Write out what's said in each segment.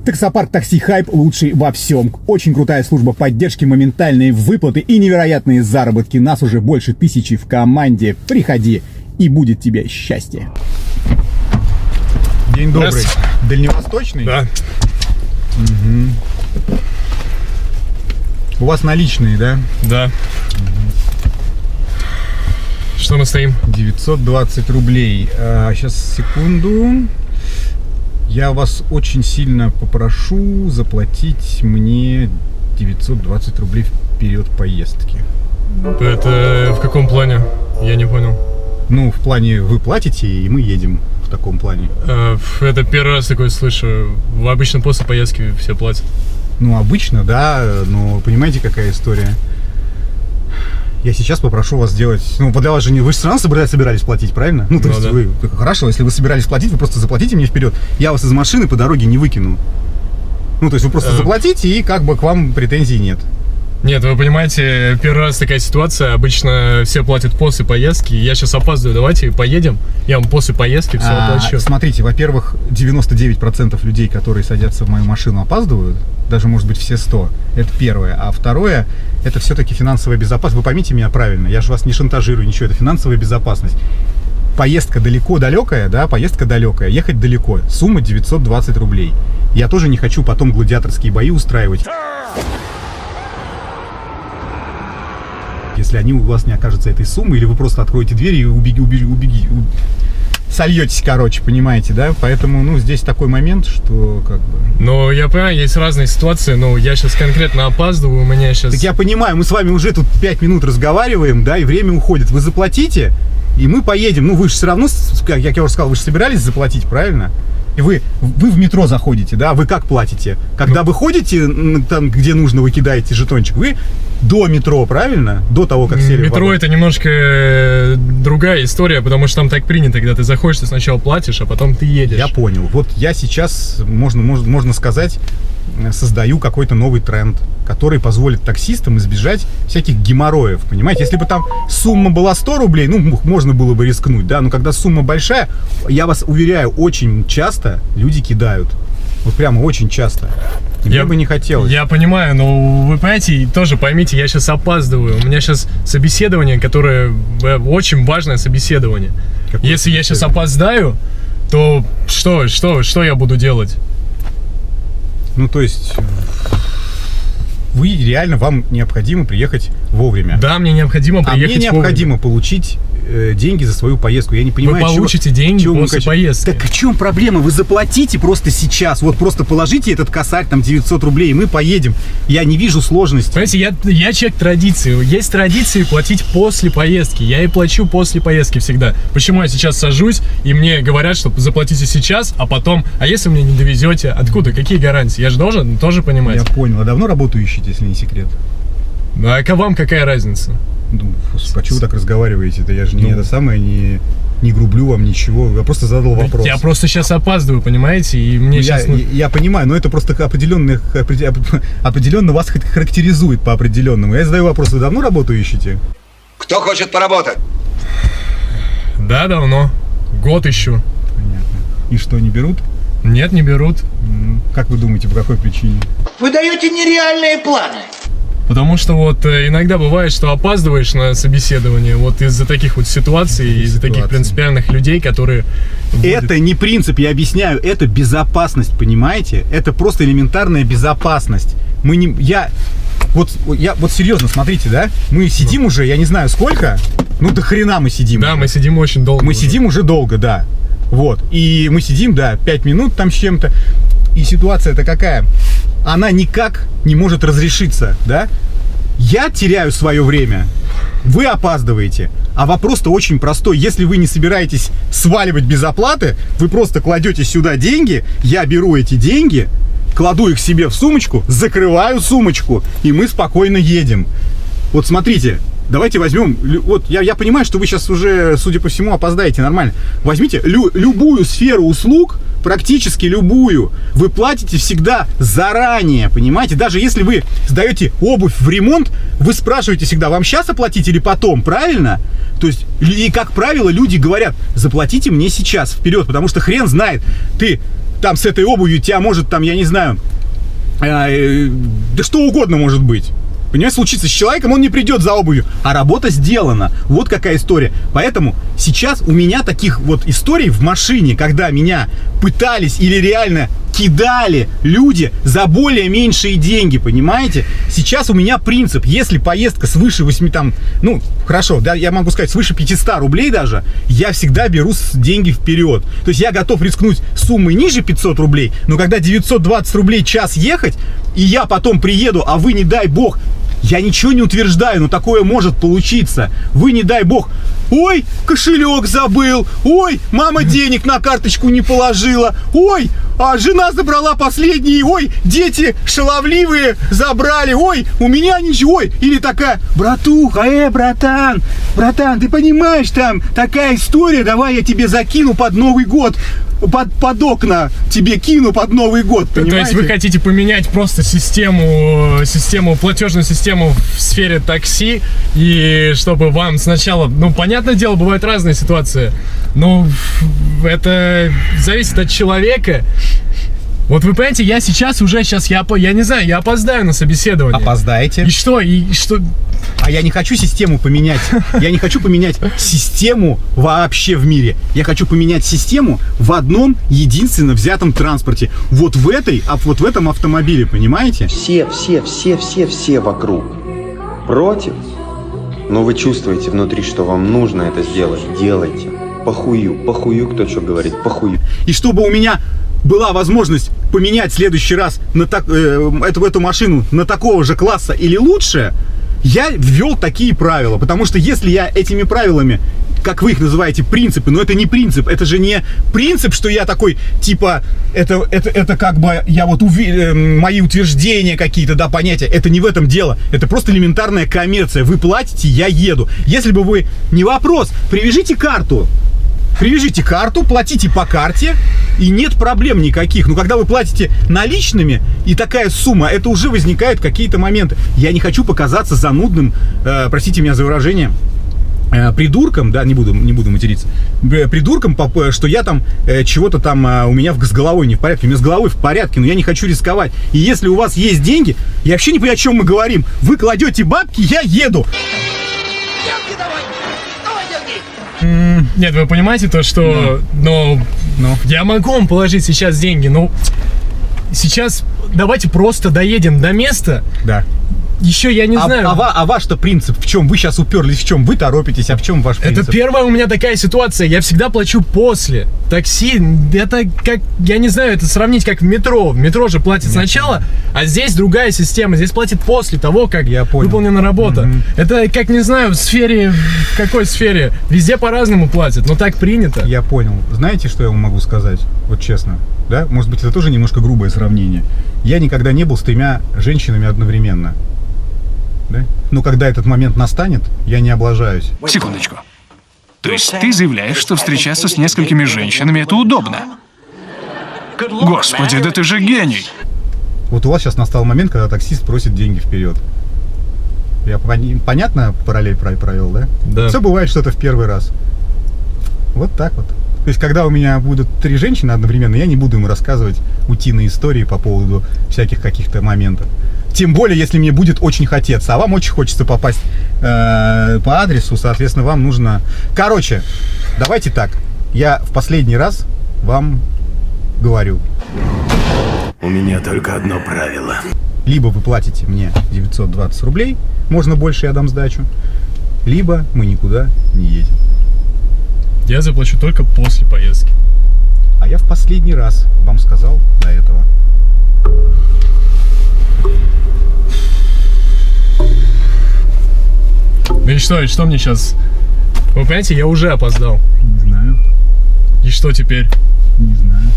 Таксопарк Такси Хайп лучший во всем. Очень крутая служба поддержки, моментальные выплаты и невероятные заработки. Нас уже больше 1000 в команде. Приходи, и будет тебе счастье. День добрый. Дальневосточный? Да. Угу. У вас наличные, да? Да. Угу. Что мы стоим? 920 рублей. Сейчас, секунду. Я вас очень сильно попрошу заплатить мне 920 рублей вперед поездки. Это в каком плане? Я не понял. Ну, в плане вы платите, и мы едем в таком плане. Это первый раз такое слышу. Обычно после поездки все платят. Ну, обычно, да, но понимаете, какая история? Я сейчас попрошу вас сделать... Ну, для вас же не... Вы же все равно собирались платить, правильно? Ну, то есть да. Вы... Хорошо, если вы собирались платить, вы просто заплатите мне вперед. Я вас из машины по дороге не выкину. Ну, то есть вы просто заплатите, и как бы к вам претензий нет. Нет, вы понимаете, первый раз такая ситуация. Обычно все платят после поездки. Я сейчас опаздываю, давайте поедем. Я вам после поездки все оплачу. Смотрите, во-первых, 99% людей, которые садятся в мою машину, опаздывают. Даже, может быть, все 100. Это первое. А второе, это все-таки финансовая безопасность. Вы поймите меня правильно, я же вас не шантажирую, ничего. Это финансовая безопасность. Поездка далекая, да, поездка далекая. Ехать далеко. Сумма 920 рублей. Я тоже не хочу потом гладиаторские бои устраивать. Если они у вас не окажутся этой суммы, или вы просто откроете дверь и сольетесь, короче, понимаете, да? Поэтому, ну, здесь такой момент, что как бы... Ну, я понимаю, есть разные ситуации, но я сейчас конкретно опаздываю, у меня сейчас... Так я понимаю, мы с вами уже тут 5 минут разговариваем, да, и время уходит. Вы заплатите, и мы поедем. Ну, вы же все равно, как я уже сказал, вы же собирались заплатить, правильно? И вы в метро заходите, да, вы как платите? Когда вы ходите, там, где нужно, вы кидаете жетончик, вы до метро, правильно? До того, как сели в метро вагон. Это немножко другая история, потому что там так принято, когда ты заходишь, ты сначала платишь, а потом ты едешь. Я понял. Вот я сейчас, можно сказать, создаю какой-то новый тренд, который позволит таксистам избежать всяких геморроев, понимаете? Если бы там сумма была 100 рублей, ну, можно было бы рискнуть, да, но когда сумма большая, я вас уверяю, очень часто люди кидают. Вот прямо очень часто. Мне бы не хотелось. Я понимаю, но вы понимаете, тоже поймите, я сейчас опаздываю. У меня сейчас собеседование, которое очень важное собеседование. Если я сейчас опоздаю, то что я буду делать? Ну, то есть, вам необходимо приехать вовремя. Да, мне необходимо приехать вовремя. А мне необходимо получить деньги за свою поездку. Я не понимаю, вы получите деньги после поездки. Так в чем проблема? Вы заплатите просто сейчас. Вот просто положите этот косарь, там 900 рублей, и мы поедем. Я не вижу сложности. Понимаете, я человек традиции. Есть традиции платить после поездки. Я и плачу после поездки всегда. Почему я сейчас сажусь, и мне говорят, что заплатите сейчас, а потом, а если мне не довезете, откуда, какие гарантии? Я же должен тоже понимать. Я понял. А давно работу ищете, если не секрет? Ну, а вам какая разница? Ну, а чего вы так разговариваете? Это я же не грублю вам ничего. Я просто задал вопрос. Я просто сейчас опаздываю, понимаете? И мне я понимаю, но это просто определенно вас характеризует по определенному. Я задаю вопрос: вы давно работу ищете? Кто хочет поработать? Да, давно. Год ищу. Понятно. И что, не берут? Нет, не берут. Как вы думаете, по какой причине? Вы даете нереальные планы. Потому что вот иногда бывает, что опаздываешь на собеседование вот из-за таких вот ситуаций, из-за таких принципиальных людей, которые... Это не принцип, я объясняю, это безопасность, понимаете? Это просто элементарная безопасность. Вот серьезно, смотрите, да? Мы сидим уже, я не знаю сколько, ну до хрена мы сидим. Да, уже. Мы сидим очень долго. Мы сидим уже долго, да. Вот, и мы сидим, да, 5 минут там с чем-то. И ситуация-то какая? Она никак не может разрешиться, да? Я теряю свое время, вы опаздываете. А вопрос-то очень простой. Если вы не собираетесь сваливать без оплаты, вы просто кладете сюда деньги, я беру эти деньги, кладу их себе в сумочку, закрываю сумочку, и мы спокойно едем. Вот смотрите, давайте возьмем, вот я понимаю, что вы сейчас уже, судя по всему, опоздаете нормально. Возьмите любую сферу услуг, практически любую, вы платите всегда заранее, понимаете? Даже если вы сдаете обувь в ремонт, вы спрашиваете всегда, вам сейчас оплатить или потом, правильно? То есть, и как правило, люди говорят, заплатите мне сейчас, вперед, потому что хрен знает, ты там с этой обувью тебя может, там, я не знаю, да что угодно может быть. Понимаешь, случится с человеком, он не придет за обувью, а работа сделана. Вот какая история. Поэтому сейчас у меня таких вот историй в машине, когда меня пытались или реально кидали люди за более меньшие деньги, понимаете? Сейчас у меня принцип, если поездка свыше 8, там, ну, хорошо, да, я могу сказать, свыше 500 рублей даже, я всегда беру деньги вперед. То есть я готов рискнуть суммой ниже 500 рублей, но когда 920 рублей час ехать, и я потом приеду, а вы, не дай бог, я ничего не утверждаю, но такое может получиться. Вы, не дай бог, ой, кошелек забыл, ой, мама денег на карточку не положила, ой, а жена забрала последние, ой, дети шаловливые забрали, ой, у меня ничего, ой, или такая, братуха, братан, ты понимаешь, там такая история, давай я тебе закину под Новый год, под окна тебе кину под Новый год, понимаете? То есть вы хотите поменять просто платежную систему в сфере такси, и чтобы вам сначала, ну, понятное дело, бывают разные ситуации, но это зависит от человека. Вот вы понимаете, я не знаю, я опоздаю на собеседование. Опоздаете. И что? А я не хочу систему поменять. Я не хочу поменять систему вообще в мире. Я хочу поменять систему в одном единственно взятом транспорте. Вот в этом автомобиле, понимаете? Все вокруг против. Но вы чувствуете внутри, что вам нужно это сделать. Делайте. Похую, кто что говорит, похую. И чтобы у меня была возможность поменять в следующий раз эту машину на такого же класса или лучше, я ввел такие правила. Потому что если я этими правилами, как вы их называете, принципы, но это не принцип, это же не принцип, что я такой, типа, это как бы, я вот мои утверждения какие-то, да, понятия, это не в этом дело, это просто элементарная коммерция, вы платите, я еду. Если бы вы, не вопрос, привяжите карту, платите по карте, и нет проблем никаких. Но когда вы платите наличными, и такая сумма, это уже возникают какие-то моменты. Я не хочу показаться занудным, простите меня за выражение, придурком, да, не буду материться, придурком, что я там чего-то там у меня с головой не в порядке. У меня с головой в порядке, но я не хочу рисковать. И если у вас есть деньги, я вообще не понимаю, о чем мы говорим. Вы кладете бабки, я еду. Нет, вы понимаете то, что... Но я могу вам положить сейчас деньги, но сейчас давайте просто доедем до места. Да. Еще я не знаю. А ваш-то принцип в чем? Вы сейчас уперлись в чем? Вы торопитесь, а в чем ваш принцип? Это первая у меня такая ситуация. Я всегда плачу после. Такси, это как, я не знаю, это сравнить как в метро. В метро же платит сначала, а здесь другая система. Здесь платит после того, как выполнена работа. Это как, не знаю, в какой сфере. Везде по-разному платят, но так принято. Я понял. Знаете, что я вам могу сказать? Вот честно. Да? Может быть, это тоже немножко грубое сравнение. Я никогда не был с 3 женщинами одновременно. Да? Но когда этот момент настанет, я не облажаюсь. Секундочку. То есть ты заявляешь, что встречаться с несколькими женщинами — это удобно? Господи, да ты же гений! Вот у вас сейчас настал момент, когда таксист просит деньги вперед. Я понятно параллель провел, да? Да. Все бывает что-то в первый раз. Вот так вот. То есть, когда у меня будут 3 женщины одновременно, я не буду им рассказывать утиные истории по поводу всяких каких-то моментов. Тем более, если мне будет очень хотеться. А вам очень хочется попасть по адресу, соответственно, вам нужно... Короче, давайте так. Я в последний раз вам говорю. У меня только одно правило. Либо вы платите мне 920 рублей, можно больше, я дам сдачу, либо мы никуда не едем. Я заплачу только после поездки. А я в последний раз вам сказал до этого. Да и что мне сейчас? Вы понимаете, я уже опоздал. Не знаю. И что теперь? Не знаю.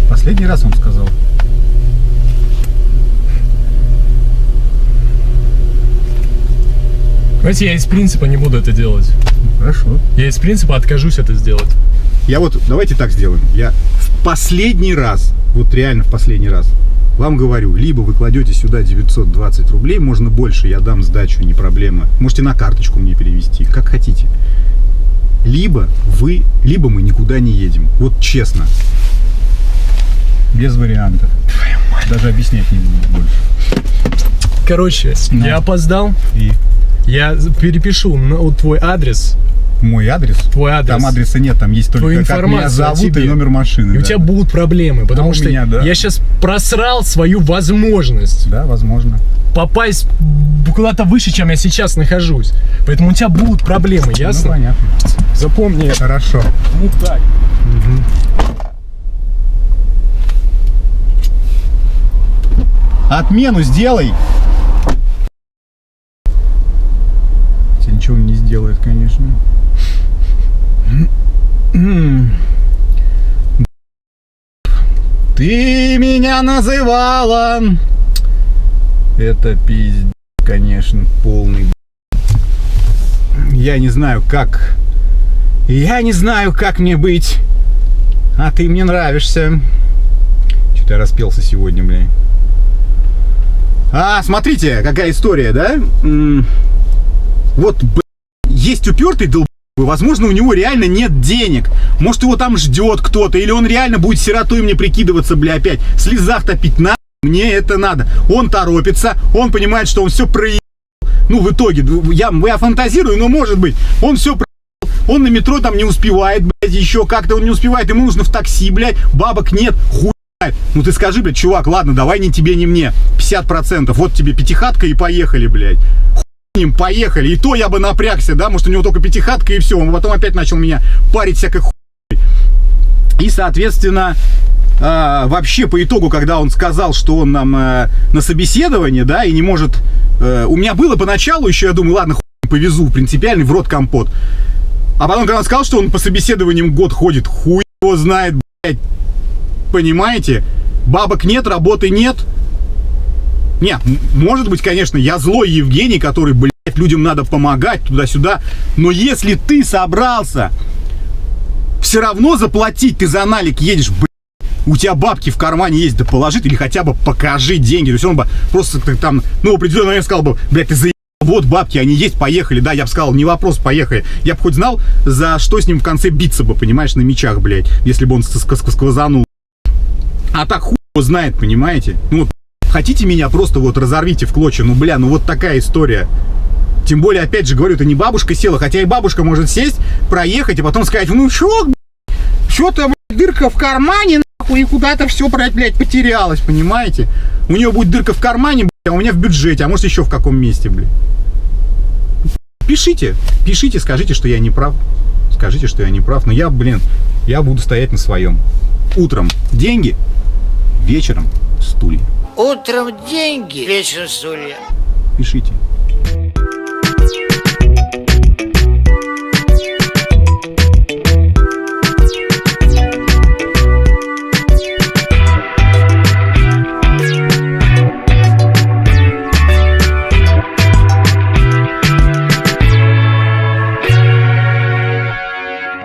Последний раз вам сказал. Знаете, я из принципа не буду это делать. Хорошо. Я из принципа откажусь это сделать. Я вот, давайте так сделаем. Я в последний раз, вот реально в последний раз, Вам говорю, либо вы кладете сюда 920 рублей, можно больше, я дам сдачу, не проблема. Можете на карточку мне перевести, как хотите. Либо мы никуда не едем. Вот честно. Без вариантов. Даже объяснять не буду больше. Короче, Да. я опоздал. И Я перепишу твой адрес. мой адрес? Твой адрес. Там адреса нет, там есть Твою только как меня информацию о зовут тебе. и номер машины. И у да. тебя будут проблемы, потому у что меня, да. я сейчас просрал свою возможность Да, возможно. попасть куда-то выше, чем я сейчас нахожусь. Поэтому у тебя будут проблемы, Ну, ясно? понятно. Запомни это. Хорошо. Ну так. Отмену сделай. Тебе ничего не сделает, конечно. Ты меня называла. Это пиздец, конечно, полный. Я не знаю, как. Я не знаю, как мне быть. А ты мне нравишься. Что-то я распелся сегодня, блин. А, смотрите, какая история, да? Вот, есть упертый долб***, возможно, у него реально нет денег. Может, его там ждет кто-то, или он реально будет сиротой мне прикидываться, бля, опять. В слезах топить, на, мне это надо. Он торопится, он понимает, что он все проебал. Ну, в итоге, я фантазирую, но может быть, он все проебал. Он на метро там не успевает, блядь, еще как-то он не успевает, ему нужно в такси, блядь, бабок нет, хуй. Ну ты скажи, блядь, чувак, ладно, давай ни тебе, ни мне 50%, вот тебе пятихатка и поехали, блядь. Хуй ним, поехали. И то я бы напрягся, да, может у него только пятихатка и все. Он потом опять начал меня парить всякой хуй. И, соответственно, вообще по итогу, когда он сказал, что он нам на собеседование, да, и не может... у меня было поначалу еще, я думаю, ладно, хуй повезу, принципиальный, в рот компот. А потом, когда он сказал, что он по собеседованиям год ходит, хуй его знает, блядь. Понимаете? Бабок нет, работы нет. Нет, может быть, конечно, я злой Евгений, который, блядь, людям надо помогать туда-сюда. Но если ты собрался все равно заплатить, ты за налик едешь, блядь, у тебя бабки в кармане есть, да положи, или хотя бы покажи деньги. То есть он бы просто ты там, ну, определенно я сказал бы, блядь, ты заебал, вот бабки, они есть, поехали. Да, я бы сказал, не вопрос, поехали. Я бы хоть знал, за что с ним в конце биться бы, понимаешь, на мечах, блядь, если бы он сквозанул. А так хуй его знает, понимаете? Ну вот, хотите меня, просто вот разорвите в клочья. Ну, бля, ну вот такая история. Тем более, опять же, говорю, это не бабушка села. Хотя и бабушка может сесть, проехать, и потом сказать, ну чё, что-то, дырка в кармане, нахуй, и куда-то все, блядь, потерялось, понимаете? У нее будет дырка в кармане, блядь, а у меня в бюджете, а может еще в каком месте, блядь. Пишите, скажите, что я не прав. Скажите, что я не прав. Но я, блин, я буду стоять на своем. Утром деньги, вечером стулья. Утром деньги, вечером стулья. Пишите.